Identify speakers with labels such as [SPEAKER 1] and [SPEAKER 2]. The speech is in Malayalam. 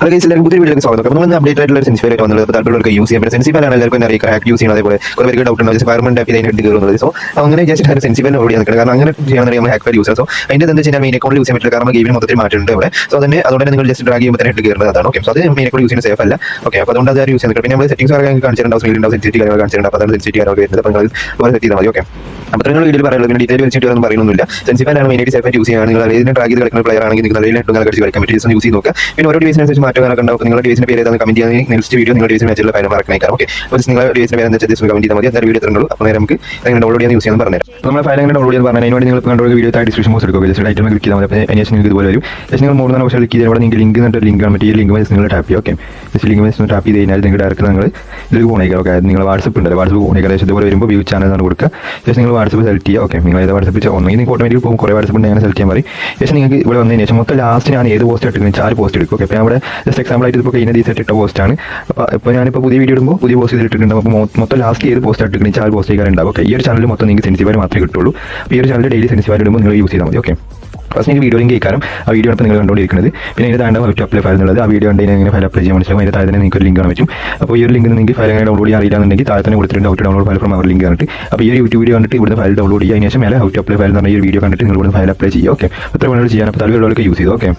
[SPEAKER 1] അതൊക്കെ എല്ലാവർക്കും പുതിയ വീഡിയോയിലേക്ക് സ്വാഗതം. അപ്പോൾ നമ്മൾ അപ്ഡേറ്റ് ആയിട്ടുള്ള സെൻസിഫൈ ആയിട്ട് വന്നത് താല്പര്യമുള്ളവർക്ക് യൂസ് ചെയ്യാൻ പറ്റും. സെൻസിഫൈ ആണ് എല്ലാവർക്കും അറിയാം, ക്രാക്ക് യൂസ് ചെയ്യുന്നത്. അതേപോലെ കുറേ പേർക്ക് ഡൗട്ട് ഉണ്ട്, ഫയർമെന്റ് ആക്കി അതിന് ഹെഡ് കയറുന്നത്. സോ അങ്ങനെ വിചാരിച്ചിട്ട് സെൻസിഫൈ ഓടി നിൽക്കുന്നത്. കാരണം അങ്ങനെ ചെയ്യണമെങ്കിൽ നമ്മൾ ഹാക്ക് യൂസ്. സോ അതിന്റെ എന്താ വെച്ചാൽ മെയിൻ അക്കൗണ്ട് യൂസ് ചെയ്യാൻ പറ്റില്ല. കാരണം ഗെയിമിന് മൊത്തത്തിൽ മാറ്റുന്നുണ്ട് ഇവിടെ. സോ അതിന് അതുകൊണ്ട് നിങ്ങൾ ജസ്റ്റ് ഡ്രാഗ് ചെയ്യുമ്പോൾ തന്നെ ഹെഡ് കയറുന്നത് അതാണ്. ഓക്കെ, സോ അത് മെയിൻ അക്കൗണ്ട് യൂസ് ചെയ്യുന്നത് സേഫ് അല്ല. ഓക്കെ, അപ്പോൾ അതുകൊണ്ട് അത് യൂസ് ചെയ്യുന്നത്. പിന്നെ നമ്മൾ സെറ്റിംഗ്സ് ഒക്കെ കാണിച്ചിട്ടുണ്ടാവും, സ്ക്രീനിലുണ്ടാവും, സെൻസിറ്റിവിറ്റി കാര്യങ്ങൾ കാണിച്ചിട്ടുണ്ട്. അപ്പോൾ അതാണ് സെൻസിറ്റിവിറ്റി കാര്യങ്ങൾ വരുന്നത്. അപ്പോൾ നിങ്ങൾ സെറ്റ് ചെയ്താൽ മതി. ഓക്കെ, അപ്പോൾ നിങ്ങൾ വീഡിയോയിൽ പറയുന്നത് പിന്നെ ഡീറ്റെയിൽ വെച്ചിട്ട് ഒന്നും പറയുന്നില്ല. സെൻസിഫൈ ആണ് മെയിനായിട്ട് സേഫ് ആയിട്ട് യൂസ് ചെയ്യുക. നിങ്ങൾ ഇതിനെ ഡ്രാഗ് ചെയ്ത് കളിക്കുന്ന പ്ലെയർ ആണെങ്കിൽ നിങ്ങൾ അതിൽ കളിച്ച് കളിക്കാൻ പറ്റും. യൂസ് ചെയ്ത് നോക്കുക. പിന്നെ ഓരോ ഡിവൈസിനനുസരിച്ച് മാറ്റങ്ങളൊക്കെ ഉണ്ടാവും. നിങ്ങളുടെ ഡിവൈസിന്റെ പേര് ഏതാണ് കമന്റ് ചെയ്യാൻ നെക്സ്റ്റ് വീഡിയോ നിങ്ങളുടെ ഡിവൈസിന് മാച്ചുള്ള ഫയൽ മറക്കണേക്കാം. ഓക്കെ, അപ്പോൾ നിങ്ങളുടെ ഡിവൈസിന്റെ പേര് എന്താ വെച്ചാൽ കമന്റ് ചെയ്താൽ മതി. അതൊരു വീഡിയോ തരുന്നുള്ളൂ. അപ്പോൾ നേരെ നമുക്ക് അങ്ങനെ ഡൗൺലോഡ് ചെയ്യാൻ യൂസ് ചെയ്യാൻ പറഞ്ഞുതരാം. നമ്മൾ ഫയൽ എങ്ങനെ ഡൗൺലോഡ് ചെയ്യാൻ പറഞ്ഞാൽ അതിനോട് നിങ്ങൾ കണ്ടുള്ള വീഡിയോ ഡിസ്ക്രിപ്ഷൻ ബോക്സ് എടുക്കുക. ജസ്റ്റ് ഐറ്റം ക്ലിക്ക് ചെയ്താൽ മതി. അപ്പോൾ അതിനുശേഷം നിങ്ങൾക്ക് ഇതുപോലെ വരും. ജസ്റ്റ് നിങ്ങൾ 3 ഓപ്ഷൻ ക്ലിക്ക് ചെയ്താൽ നിങ്ങൾക്ക് ലിങ്ക് എന്നിട്ട് ലിങ്ക് ആണ്. ഈ ലിങ്ക് നിങ്ങൾ ടാപ്പ് ചെയ്യുക. ഓക്കെ, ജസ്റ്റ് ലിങ്ക് ടാപ്പ് ചെയ്ത് കഴിഞ്ഞാൽ നിങ്ങൾ ഡയറക്റ്റ് നിങ്ങൾ ഇതിൽ പോകണേക്കാം. ഓക്കെ, നിങ്ങൾ വാട്സപ്പ് ഉണ്ടല്ലോ, വാട്സപ്പ് പോകണേക്കാം. ഇതുപോലെ വരുമ്പോൾ വ്യൂ ചാനൽ എന്നാണ് കൊടുക്കുക. ജസ്റ്റ് നിങ്ങൾ വാട്സപ്പ് സെലക്ട് ചെയ്യുക. ഓക്കെ, നിങ്ങൾ ഏത് വാട്സപ്പ് ഒന്നെങ്കിൽ നിങ്ങൾക്ക് ഓട്ടോമാറ്റിക് പോകും. കുറേ വാട്സപ്പ് അങ്ങനെ സെലക്ട് ചെയ്യാൻ പറയും. ജസ്റ്റ് നിങ്ങൾക്ക് ഇവിടെ വന്നതിന് ശേഷം മൊത്തം ലാസ്റ്റ് ഞാൻ ഏത് പോസ്റ്റ് എടുക്കുന്നത് 4 പോസ്റ്റ് എടുക്കും. ഓക്കെ, അപ്പോൾ ഞാൻ ഇവിടെ ജസ്റ്റ് എക്സാമ്പിൾ ആയിട്ട് ഇപ്പോൾ കഴിഞ്ഞ ദിവസം ഇട്ട പോസ്റ്റാണ്. അപ്പോൾ ഞാനിപ്പോൾ പുതിയ വീഡിയോ ഇടുമ്പോൾ പുതിയ പോസ്റ്റ് ചെയ്തിട്ടുണ്ട്. അപ്പോൾ മൊത്തം ലാസ്റ്റ് ഏത് പോസ്റ്റ് എടുക്കുന്നത് 4 പോസ്റ്റ് ചെയ്യാറുണ്ടാവും. ഓക്കെ, ഈ ഒരു ചാനൽ മൊത്തം നിങ്ങൾക്ക് സെൻസിഫൈ മാത്രമേ കിട്ടുള്ളൂ. അപ്പോൾ ഈ ഒരു ചാനൽ ഡെയിലി സെൻസിഫൈ ഇടുമ്പോൾ നിങ്ങൾ യൂസ് ചെയ്താൽ മതി. ഓക്കെ, ഫസ്റ്റ് നിങ്ങൾക്ക് വീഡിയോ ലിങ്ക് കേൾക്കാനും ആ വീഡിയോ ആണ് നിങ്ങൾ കണ്ടുകൊണ്ടിരിക്കുന്നത്. പിന്നെ അതിൻ്റെ താഴെ ഹൗ ടു അപ്ലൈ ഫയൽ എന്നുള്ളത് ആ വീഡിയോ ഉണ്ടെങ്കിൽ എങ്ങനെ ഫയൽ അപ്ലൈ ചെയ്യാൻ മനസ്സിലാവും. അതിൻ്റെ താഴെ തന്നെ നിങ്ങൾക്ക് ഒരു ലിങ്ക് കാണാൻ പറ്റും. അപ്പോൾ ഈ ഒരു ലിങ്ക് നിങ്ങൾക്ക് ഫയൽ എങ്ങനെ ഡൗൺലോഡ് ചെയ്യാൻ അറിയില്ലാന്നുണ്ടെങ്കിൽ താഴെ തന്നെ കൊടുത്തിട്ടുണ്ട് how to download file from our link കണ്ടിട്ട്. അപ്പോൾ ഈ ഒരു യൂട്യൂബ് വീഡിയോ കണ്ടിട്ട് ഇവിടുന്ന് ഫയൽ ഡൗൺലോഡ് ചെയ്യുക. അതിന് ശേഷം മേലെ ഹൗ ടു അപ്ലൈ ഫയൽ എന്ന് പറഞ്ഞ ഈ ഒരു വീഡിയോ കണ്ടിട്ട് നിങ്ങൾ ഇവിടെ ഫയൽ അപ്ലൈ ചെയ്യുക. ഓക്കെ, അത്ര വേണമെങ്കിൽ ചെയ്യാൻ. അപ്പോൾ താല്പര്യമുള്ളവർക്ക് യൂസ് ചെയ്തു. ഓക്കെ.